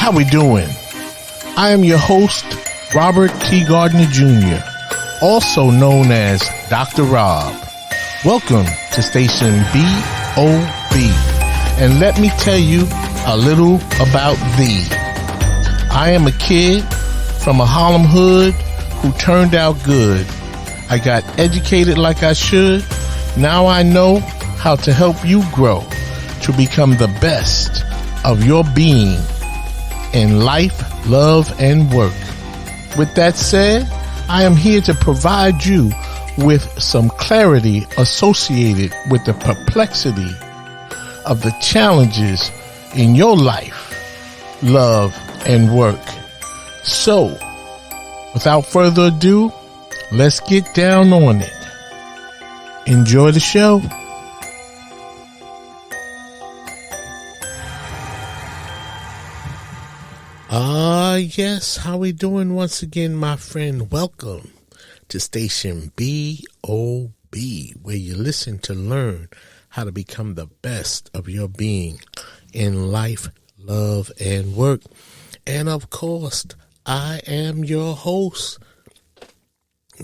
how we doing? I am your host, Robert T. Gardner Jr., also known as Dr. Rob. Welcome to Station BOB, and let me tell you a little about thee. I am a kid from a Harlem hood who turned out good. I got educated like I should. Now I know how to help you grow to become the best of your being in life, love, and work. With that said, I am here to provide you with some clarity associated with the perplexity of the challenges in your life, love, and work. So, without further ado, let's get down on it. Enjoy the show. Yes, how we doing once again, my friend? Welcome to Station BOB, where you listen to learn how to become the best of your being in life, love, and work. And of course, I am your host,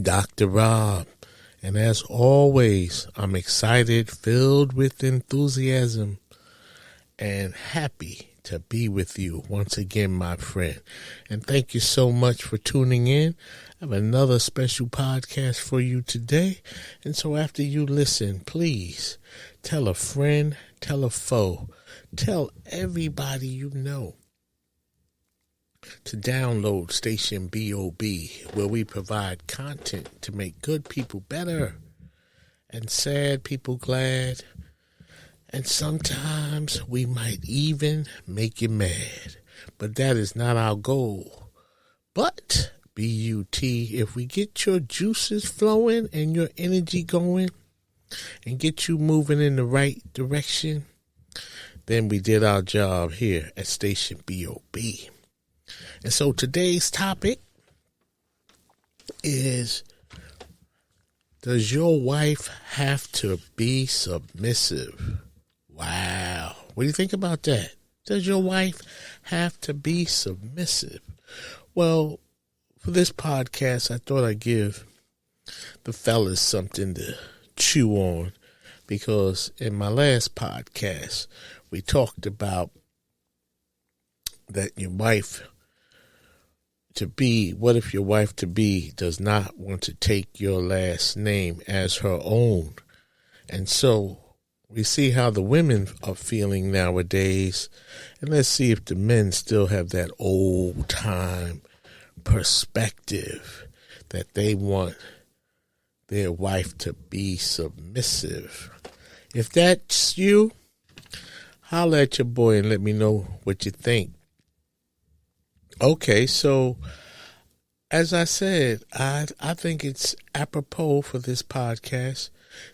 Dr. Rob. And as always, I'm excited, filled with enthusiasm, and happy to be with you once again, my friend. And thank you so much for tuning in. I have another special podcast for you today. And so after you listen, please tell a friend, tell a foe, tell everybody you know to download Station BOB, where we provide content to make good people better and sad people glad. And sometimes we might even make you mad. But that is not our goal. But, B-U-T, if we get your juices flowing and your energy going and get you moving in the right direction, then we did our job here at Station BOB. And so today's topic is, does your wife have to be submissive? Wow. What do you think about that? Does your wife have to be submissive? Well, for this podcast, I thought I'd give the fellas something to chew on, because in my last podcast, we talked about that your wife to be, what if your wife to be does not want to take your last name as her own? And so we see how the women are feeling nowadays, and let's see if the men still have that old time perspective that they want their wife to be submissive. If that's you, holler at your boy and let me know what you think. Okay, so as I said, I think it's apropos for this podcast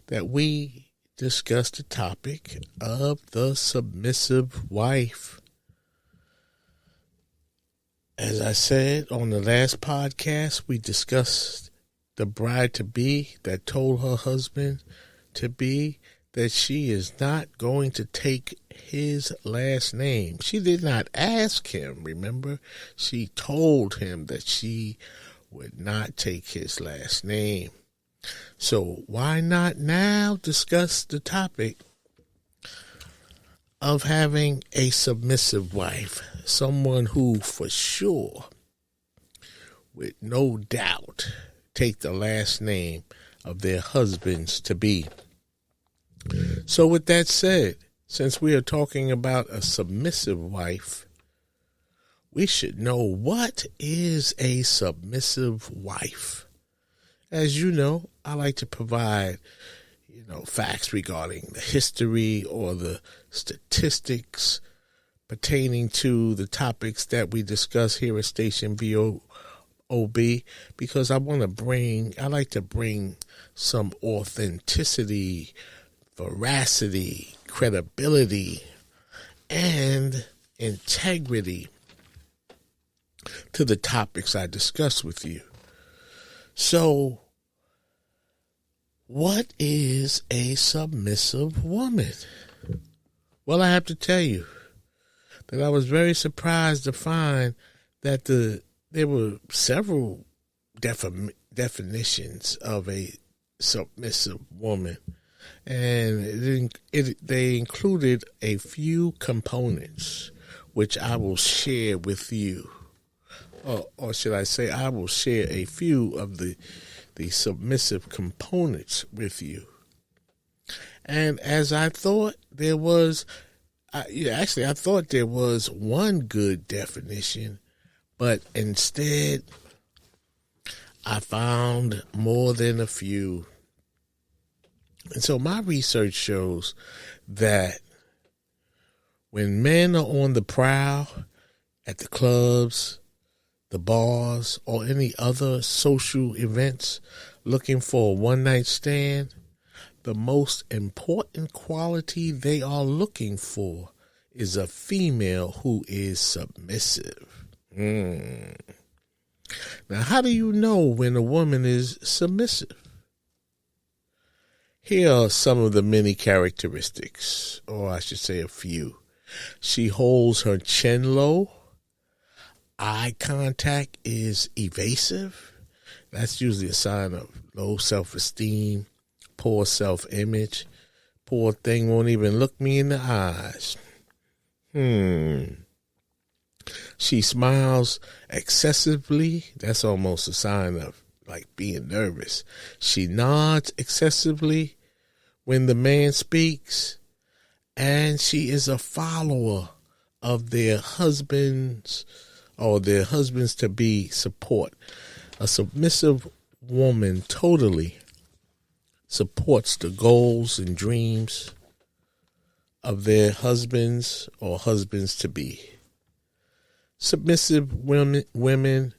that we discuss the topic of the submissive wife. As I said on the last podcast, we discussed the bride-to-be that told her husband to be that she is not going to take his last name. She did not ask him, remember? She told him that she would not take his last name. So why not now discuss the topic of having a submissive wife, someone who for sure, with no doubt, take the last name of their husbands to be. So with that said, since we are talking about a submissive wife, we should know, what is a submissive wife? As you know, I like to provide, facts regarding the history or the statistics pertaining to the topics that we discuss here at Station BOB, because I like to bring some authenticity, veracity, credibility, and integrity to the topics I discuss with you. So, what is a submissive woman? Well, I have to tell you, that I was very surprised to find that there were several definitions of a submissive woman, and they included a few components, which I will share with you, or should I say, I will share a few of the submissive components with you. And as I thought there was, I thought there was one good definition, but instead I found more than a few. And so my research shows that when men are on the prowl at the clubs, the bars, or any other social events looking for a one-night stand, the most important quality they are looking for is a female who is submissive. Now, how do you know when a woman is submissive? Here are some of the many characteristics, or I should say a few. She holds her chin low. Eye contact is evasive. That's usually a sign of low self-esteem, poor self-image. Poor thing won't even look me in the eyes. She smiles excessively. That's almost a sign of like being nervous. She nods excessively when the man speaks, and she is a follower of their husbands or their husbands-to-be support. A submissive woman totally supports the goals and dreams of their husbands or husbands-to-be. Submissive women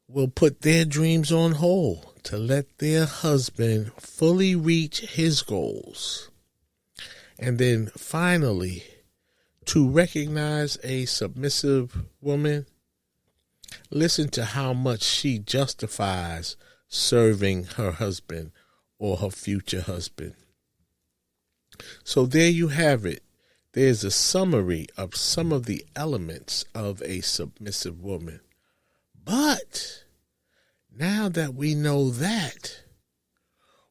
will put their dreams on hold to let their husband fully reach his goals. And then finally, to recognize a submissive woman, listen to how much she justifies serving her husband or her future husband. So there you have it. There's a summary of some of the elements of a submissive woman. But now that we know that,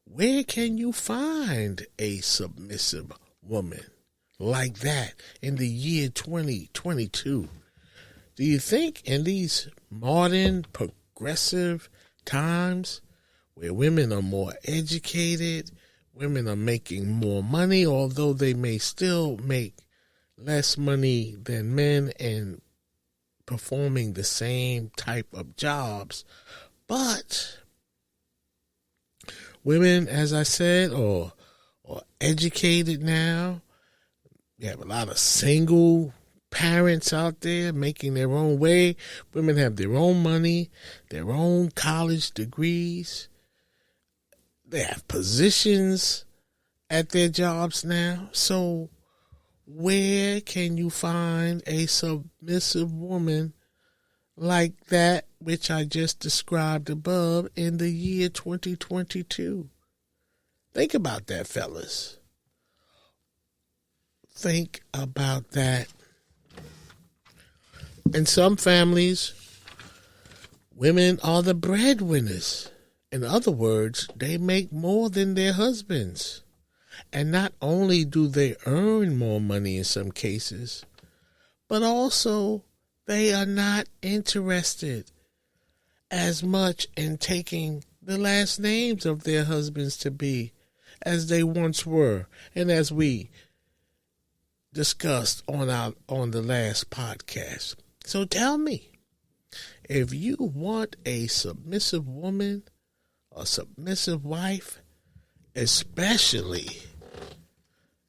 where can you find a submissive woman like that in the year 2022? Do you think in these modern, progressive times where women are more educated, women are making more money, although they may still make less money than men and performing the same type of jobs, but women, as I said, are educated now. You have a lot of single parents out there making their own way. Women have their own money, their own college degrees. They have positions at their jobs now. So where can you find a submissive woman like that which I just described above in the year 2022? Think about that, fellas. Think about that. In some families, women are the breadwinners. In other words, they make more than their husbands. And not only do they earn more money in some cases, but also they are not interested as much in taking the last names of their husbands-to-be as they once were, and as we discussed on the last podcast. So tell me, if you want a submissive woman, a submissive wife, especially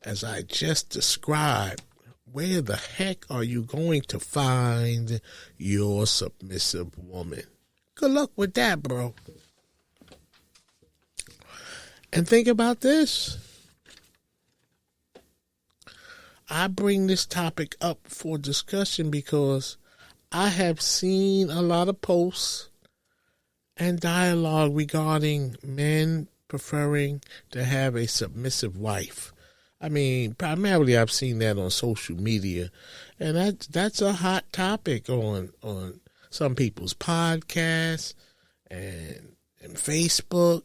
as I just described, where the heck are you going to find your submissive woman? Good luck with that, bro. And think about this. I bring this topic up for discussion because I have seen a lot of posts and dialogue regarding men preferring to have a submissive wife, I mean, primarily I've seen that on social media, and that's a hot topic on some people's podcasts and Facebook.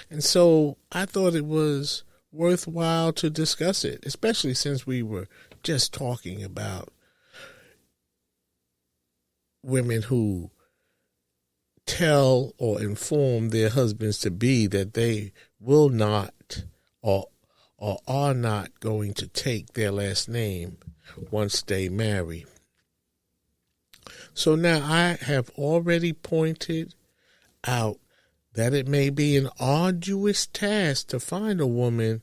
And so I thought it was worthwhile to discuss it, especially since we were just talking about women who tell or inform their husbands to be that they will not or are not going to take their last name once they marry. So now I have already pointed out that it may be an arduous task to find a woman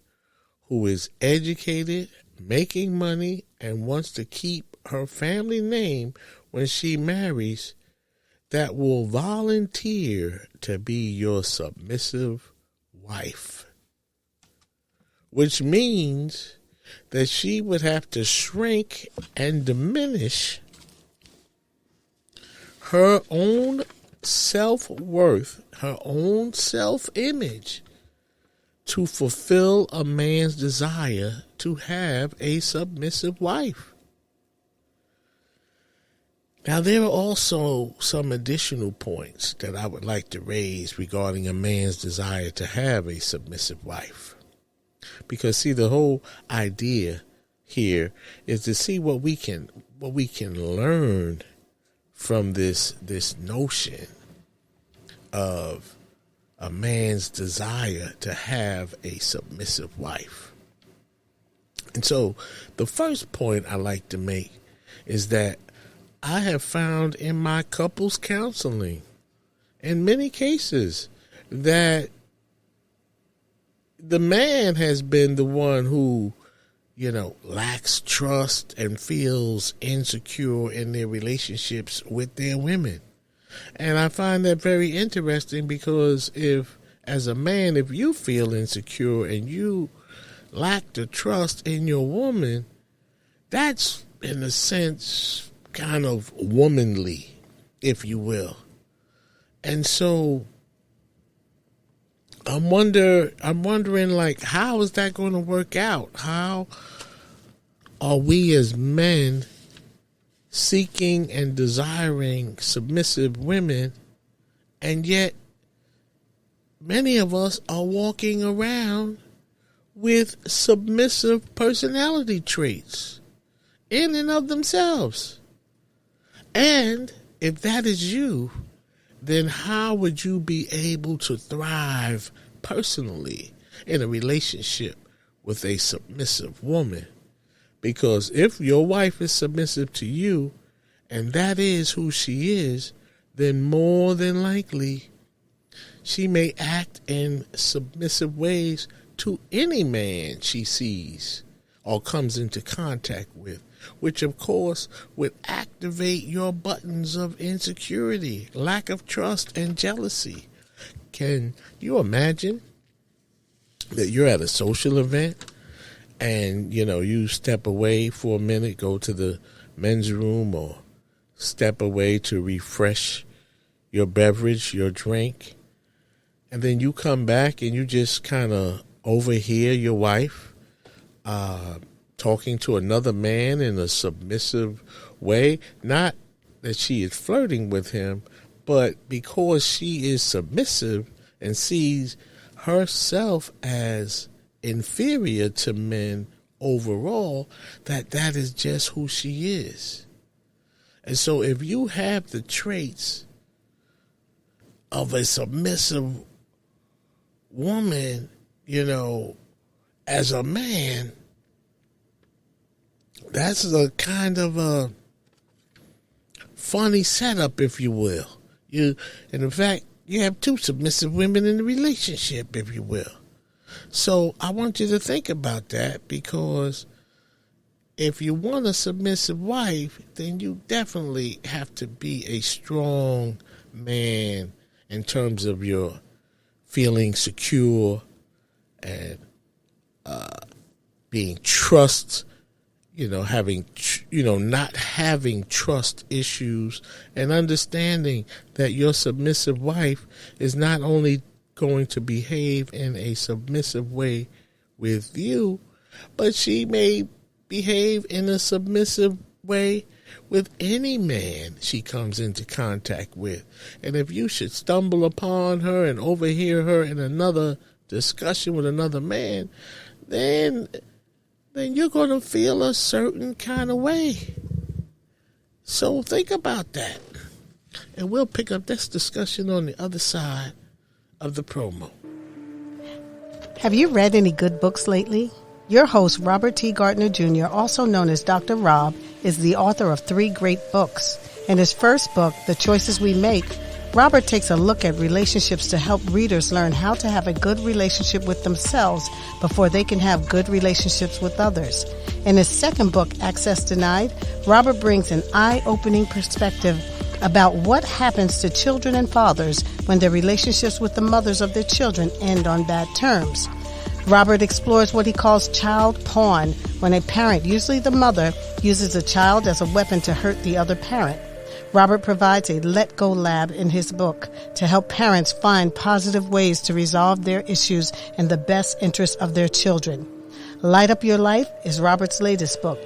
who is educated, making money, and wants to keep her family name when she marries, that will volunteer to be your submissive wife. Which means that she would have to shrink and diminish her own self-worth, her own self-image, to fulfill a man's desire to have a submissive wife. Now, there are also some additional points that I would like to raise regarding a man's desire to have a submissive wife. Because, see, the whole idea here is to see what we can learn from this notion of a man's desire to have a submissive wife. And so the first point I like to make is that I have found in my couples counseling, in many cases, that the man has been the one who, lacks trust and feels insecure in their relationships with their women. And I find that very interesting because as a man, if you feel insecure and you lack the trust in your woman, that's, in a sense, kind of womanly, if you will. And so I'm wondering, like, how is that going to work out? How are we as men seeking and desiring submissive women, and yet many of us are walking around with submissive personality traits in and of themselves? And if that is you, then how would you be able to thrive personally in a relationship with a submissive woman? Because if your wife is submissive to you, and that is who she is, then more than likely she may act in submissive ways to any man she sees or comes into contact with, which of course would activate your buttons of insecurity, lack of trust, and jealousy. Can you imagine that you're at a social event and, you step away for a minute, go to the men's room or step away to refresh your beverage, your drink, and then you come back and you just kind of overhear your wife talking to another man in a submissive way? Not that she is flirting with him, but because she is submissive and sees herself as inferior to men overall, that is just who she is. And so if you have the traits of a submissive woman, as a man, that's a kind of a funny setup, if you will. And in fact, you have two submissive women in the relationship, if you will. So I want you to think about that, because if you want a submissive wife, then you definitely have to be a strong man in terms of your feeling secure and being not having trust issues, and understanding that your submissive wife is not only going to behave in a submissive way with you, But she may behave in a submissive way with any man she comes into contact with. And if you should stumble upon her and overhear her in another discussion with another man, then you're going to feel a certain kind of way. So think about that. And we'll pick up this discussion on the other side of the promo. Have you read any good books lately? Your host, Robert T. Gardner Jr., also known as Dr. Rob, is the author of 3 great books. In his first book, The Choices We Make, Robert takes a look at relationships to help readers learn how to have a good relationship with themselves before they can have good relationships with others. In his second book, Access Denied, Robert brings an eye-opening perspective about what happens to children and fathers when their relationships with the mothers of their children end on bad terms. Robert explores what he calls child porn, when a parent, usually the mother, uses a child as a weapon to hurt the other parent. Robert provides a let-go lab in his book to help parents find positive ways to resolve their issues in the best interest of their children. Light Up Your Life is Robert's latest book.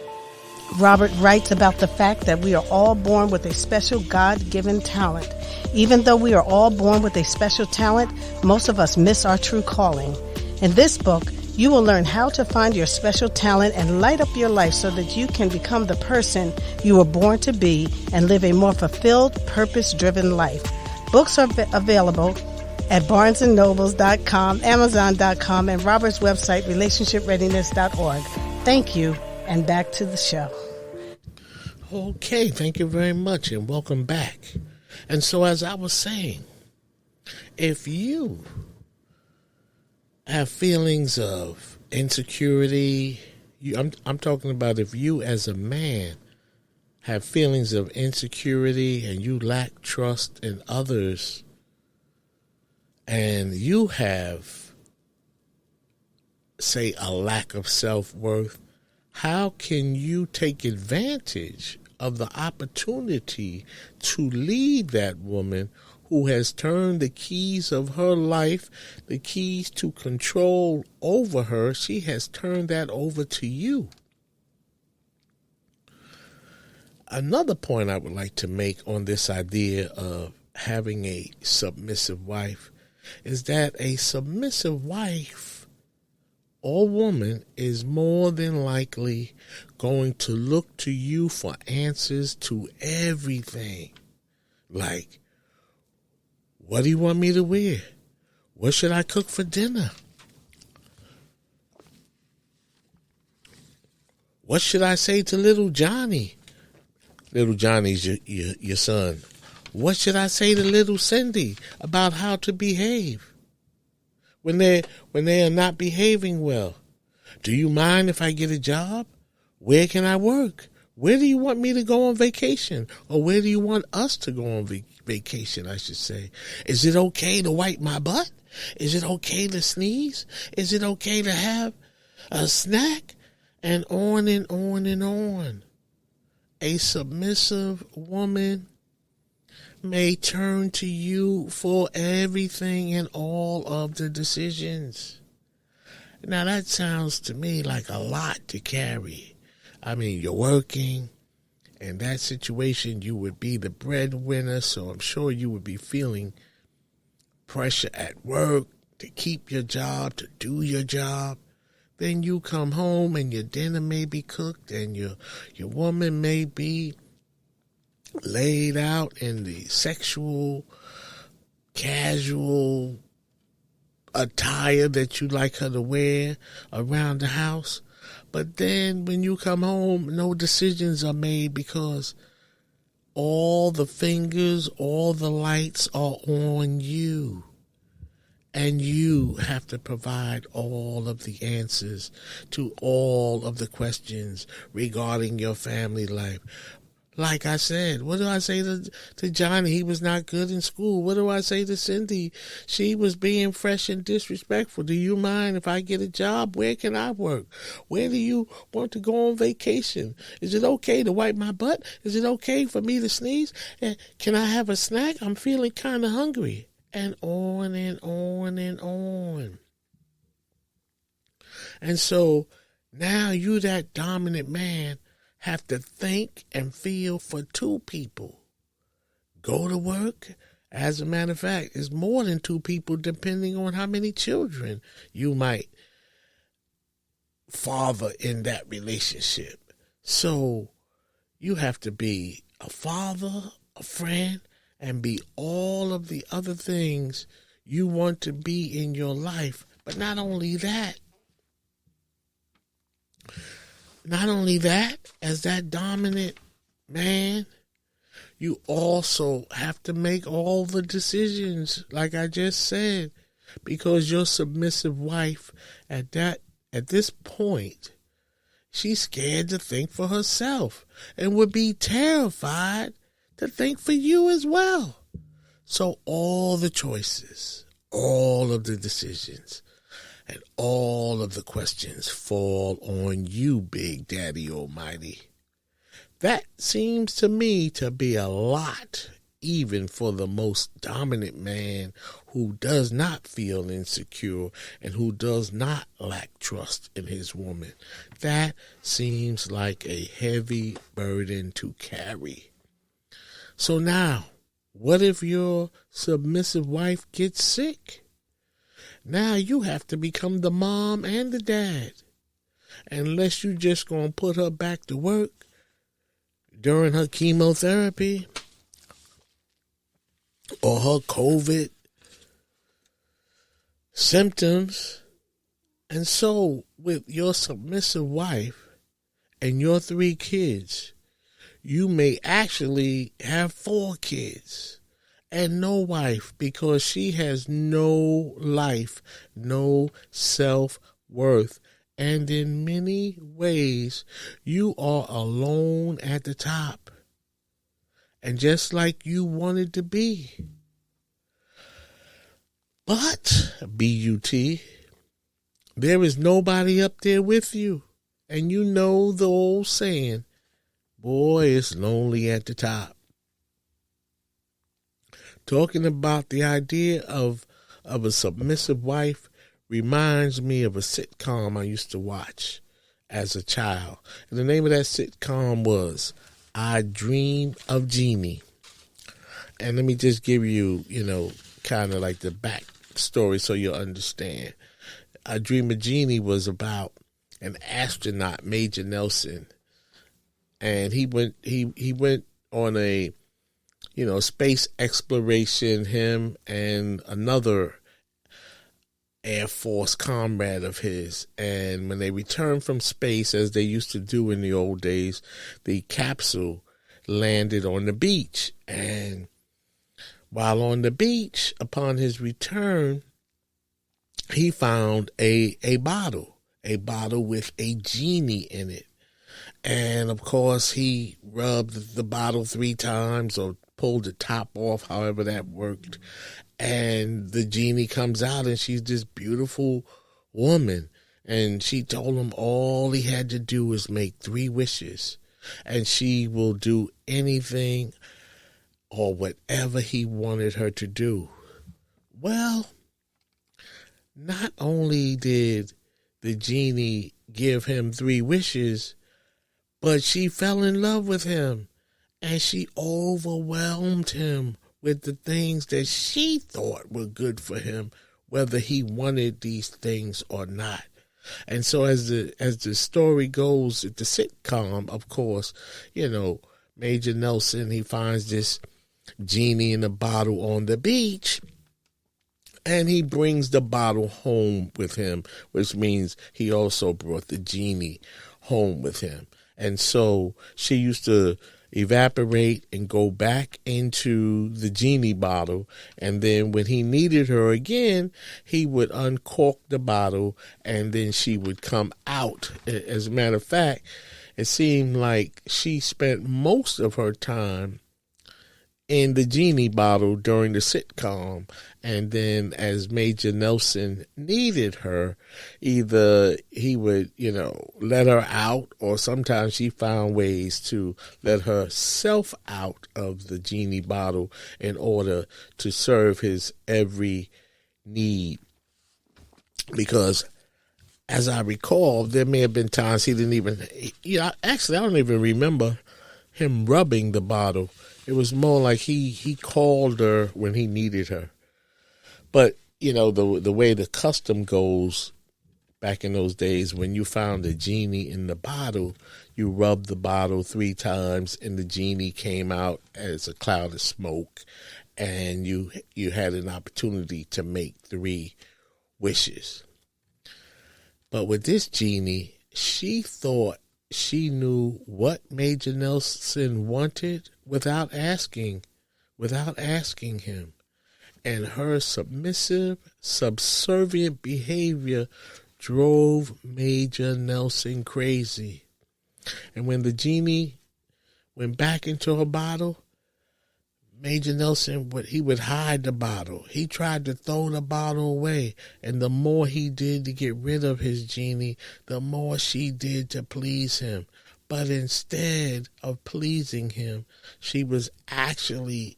Robert writes about the fact that we are all born with a special God-given talent. Even though we are all born with a special talent, most of us miss our true calling. In this book, you will learn how to find your special talent and light up your life so that you can become the person you were born to be and live a more fulfilled, purpose-driven life. Books are available at barnesandnobles.com, amazon.com, and Robert's website, relationshipreadiness.org. Thank you, and back to the show. Okay, thank you very much, and welcome back. And so, as I was saying, if you have feelings of insecurity, I'm talking about if you as a man have feelings of insecurity and you lack trust in others, and you have, say, a lack of self-worth, how can you take advantage of the opportunity to lead that woman who has turned the keys of her life, the keys to control over her? She has turned that over to you. Another point I would like to make on this idea of having a submissive wife is that a submissive wife or woman is more than likely going to look to you for answers to everything. Like, what do you want me to wear? What should I cook for dinner? What should I say to little Johnny? Little Johnny's your son. What should I say to little Cindy about how to behave when they are not behaving well? Do you mind if I get a job? Where can I work? Where do you want me to go on vacation? Or where do you want us to go on vacation, I should say? Is it okay to wipe my butt? Is it okay to sneeze? Is it okay to have a snack? And on and on and on. A submissive woman may turn to you for everything and all of the decisions. Now that sounds to me like a lot to carry. I mean, you're working. In that situation, you would be the breadwinner, so I'm sure you would be feeling pressure at work to keep your job, to do your job. Then you come home and your dinner may be cooked and your woman may be laid out in the sexual, casual attire that you like her to wear around the house. But then when you come home, no decisions are made because all the fingers, all the lights are on you. And you have to provide all of the answers to all of the questions regarding your family life. Like I said, what do I say to Johnny? He was not good in school. What do I say to Cindy? She was being fresh and disrespectful. Do you mind if I get a job? Where can I work? Where do you want to go on vacation? Is it okay to wipe my butt? Is it okay for me to sneeze? Can I have a snack? I'm feeling kind of hungry. And on and on and on. And so Now you, that dominant man, have to think and feel for two people. Go to work. As a matter of fact, it's more than two people depending on how many children you might father in that relationship. So you have to be a father, a friend, and be all of the other things you want to be in your life. But not only that, as that dominant man, you also have to make all the decisions, like I just said, because your submissive wife at this point, she's scared to think for herself and would be terrified to think for you as well. So all the choices, all of the decisions, and all of the questions fall on you, Big Daddy Almighty. That seems to me to be a lot, even for the most dominant man who does not feel insecure and who does not lack trust in his woman. That seems like a heavy burden to carry. So now, what if your submissive wife gets sick? Now you have to become the mom and the dad. Unless you just going to put her back to work during her chemotherapy or her COVID symptoms. And so with your submissive wife and your 3 kids, you may actually have 4 kids and no wife, because she has no life, no self-worth. And in many ways, you are alone at the top. And just like you wanted to be. But, B-U-T, there is nobody up there with you. And you know the old saying, boy, it's lonely at the top. Talking about the idea of a submissive wife reminds me of a sitcom I used to watch as a child. And the name of that sitcom was I Dream of Jeannie. And let me just give you, kind of like the backstory so you'll understand. I Dream of Jeannie was about an astronaut, Major Nelson. And he went on a space exploration, him and another Air Force comrade of his. And when they returned from space, as they used to do in the old days, the capsule landed on the beach. And while on the beach, upon his return, he found a bottle with a genie in it. And of course, he rubbed the bottle 3 times or pulled the top off, however that worked. And the genie comes out, and she's this beautiful woman. And she told him all he had to do was make 3 wishes, and she will do anything or whatever he wanted her to do. Well, not only did the genie give him 3 wishes, but she fell in love with him, and she overwhelmed him with the things that she thought were good for him, whether he wanted these things or not. And so as the story goes, the sitcom, of course, Major Nelson, he finds this genie in a bottle on the beach, and he brings the bottle home with him, which means he also brought the genie home with him. And so she used to evaporate and go back into the genie bottle. And then when he needed her again, he would uncork the bottle, and then she would come out. As a matter of fact, it seemed like she spent most of her time in the genie bottle during the sitcom. And then as Major Nelson needed her, either he would, let her out, or sometimes she found ways to let herself out of the genie bottle in order to serve his every need. Because as I recall, there may have been times he didn't even, actually, I don't even remember him rubbing the bottle. It was more like he called her when he needed her. But, the way the custom goes back in those days, when you found a genie in the bottle, you rubbed the bottle 3 times and the genie came out as a cloud of smoke, and you had an opportunity to make 3 wishes. But with this genie, she thought she knew what Major Nelson wanted without asking him. And her subservient behavior drove Major Nelson crazy. And when the genie went back into her bottle, Major Nelson would hide the bottle. He tried to throw the bottle away. And the more he did to get rid of his genie, the more she did to please him. But instead of pleasing him, she actually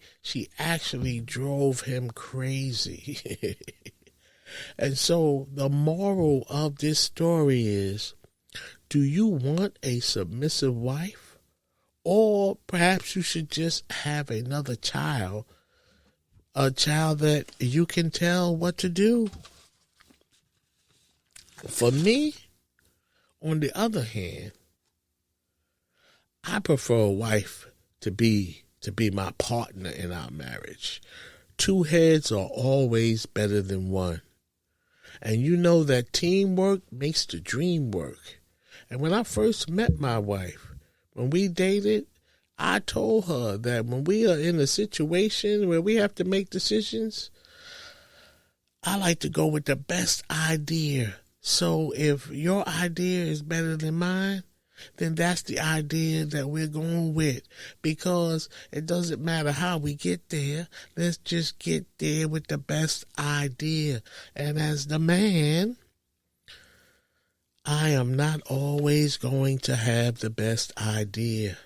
drove him crazy. And so the moral of this story is, do you want a submissive wife? Or perhaps you should just have another child, a child that you can tell what to do. For me, on the other hand, I prefer a wife to be my partner in our marriage. 2 heads are always better than one. And you know that teamwork makes the dream work. And when I first met my wife, when we dated, I told her that when we are in a situation where we have to make decisions, I like to go with the best idea. So if your idea is better than mine, then that's the idea that we're going with. Because it doesn't matter how we get there. Let's just get there with the best idea. And as the man, I am not always going to have the best idea.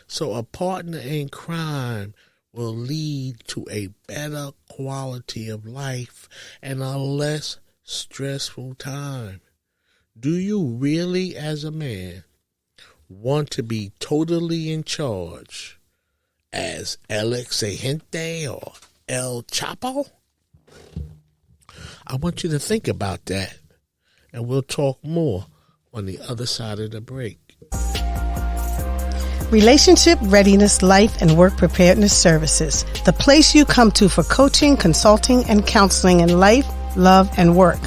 So a partner in crime will lead to a better quality of life and a less stressful time. Do you really, as a man, want to be totally in charge as El Exigente or El Chapo? I want you to think about that. And we'll talk more on the other side of the break. Relationship Readiness Life and Work Preparedness Services, the place you come to for coaching, consulting, and counseling in life, love, and work.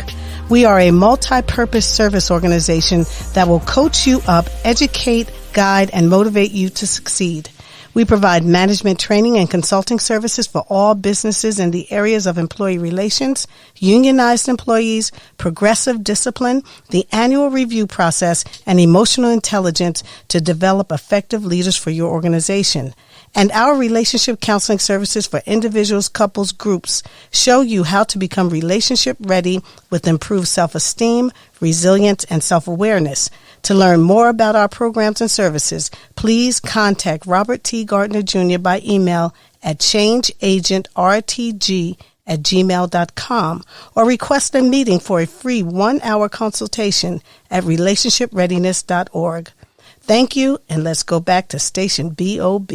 We are a multi-purpose service organization that will coach you up, educate, guide, and motivate you to succeed. We provide management training and consulting services for all businesses in the areas of employee relations, unionized employees, progressive discipline, the annual review process, and emotional intelligence to develop effective leaders for your organization. And our relationship counseling services for individuals, couples, groups show you how to become relationship ready with improved self-esteem, resilience, and self-awareness. To learn more about our programs and services, please contact Robert T. Gardner Jr. by email at changeagentrtg@gmail.com or request a meeting for a free 1-hour consultation at relationshipreadiness.org. Thank you, and let's go back to Station BOB.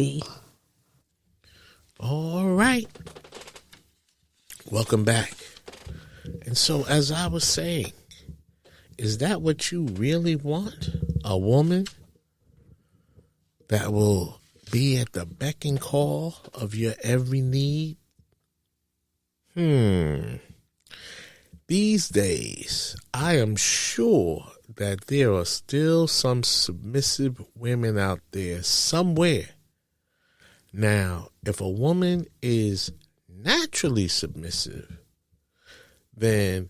All right. Welcome back. And so, as I was saying, is that what you really want? A woman that will be at the beck and call of your every need? These days, I am sure that there are still some submissive women out there somewhere. Now, if a woman is naturally submissive, then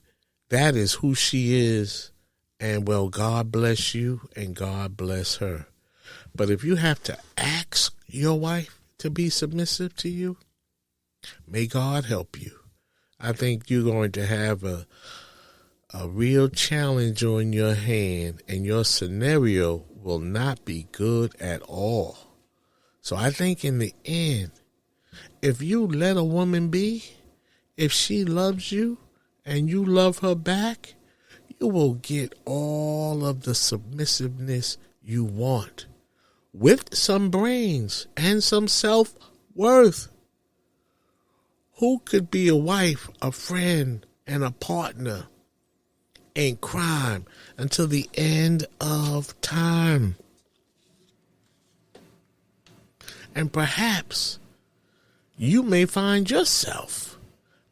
that is who she is, and well, God bless you and God bless her. But if you have to ask your wife to be submissive to you, may God help you. I think you're going to have a real challenge on your hand, and your scenario will not be good at all. So I think in the end, if you let a woman be, if she loves you and you love her back, you will get all of the submissiveness you want with some brains and some self-worth. Who could be a wife, a friend, and a partner in crime until the end of time? And perhaps you may find yourself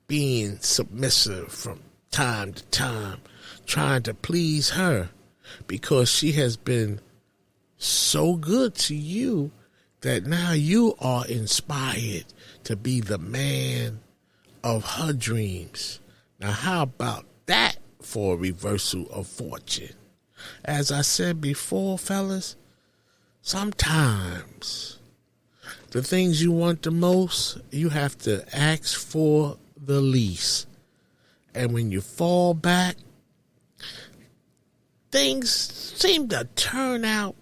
being submissive from time to time, trying to please her because she has been so good to you that now you are inspired to be the man of her dreams. Now, how about that for a reversal of fortune? As I said before, fellas, sometimes the things you want the most, you have to ask for the least. And when you fall back, things seem to turn out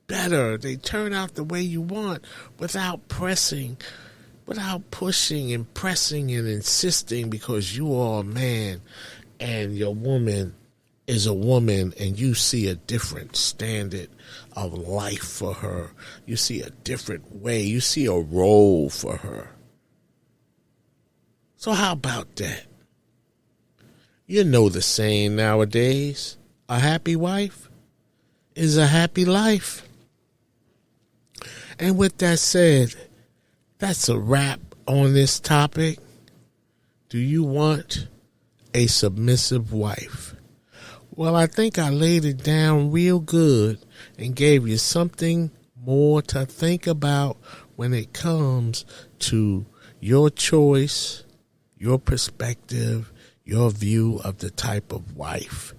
better. They turn out the way you want without pressing, without pushing and pressing and insisting, because you are a man and your woman is a woman and you see a different standard of life for her. You see a different way. You see a role for her. So how about that? You know the saying nowadays, a happy wife is a happy life. And with that said, that's a wrap on this topic. Do you want a submissive wife? Well, I think I laid it down real good and gave you something more to think about when it comes to your choice, your perspective, your view of the type of wife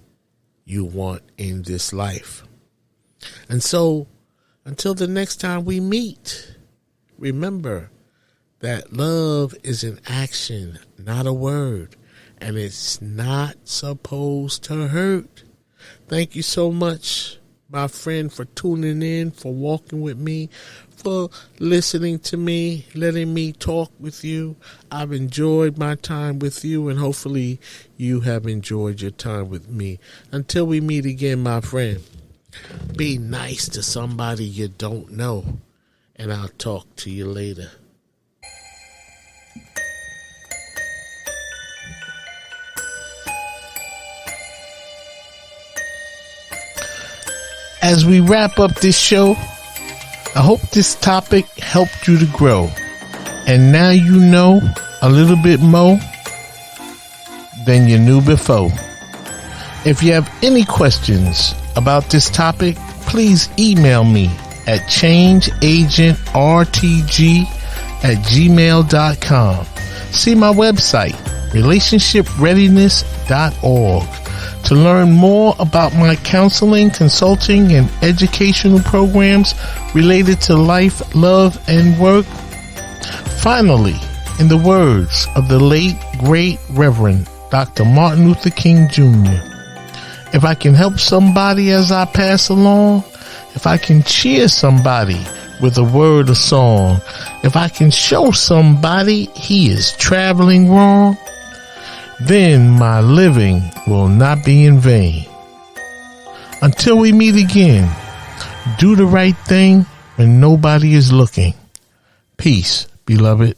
you want in this life. And so, until the next time we meet, remember that love is an action, not a word. And it's not supposed to hurt. Thank you so much, my friend, for tuning in, for walking with me, for listening to me, letting me talk with you. I've enjoyed my time with you, and hopefully you have enjoyed your time with me. Until we meet again, my friend, be nice to somebody you don't know, and I'll talk to you later. As we wrap up this show, I hope this topic helped you to grow. And now you know a little bit more than you knew before. If you have any questions about this topic, please email me at changeagentrtg@gmail.com. See my website, relationshipreadiness.org. to learn more about my counseling, consulting, and educational programs related to life, love, and work. Finally, in the words of the late, great Reverend Dr. Martin Luther King Jr., if I can help somebody as I pass along, if I can cheer somebody with a word or song, if I can show somebody he is traveling wrong, then my living will not be in vain. Until we meet again, do the right thing when nobody is looking. Peace, beloved.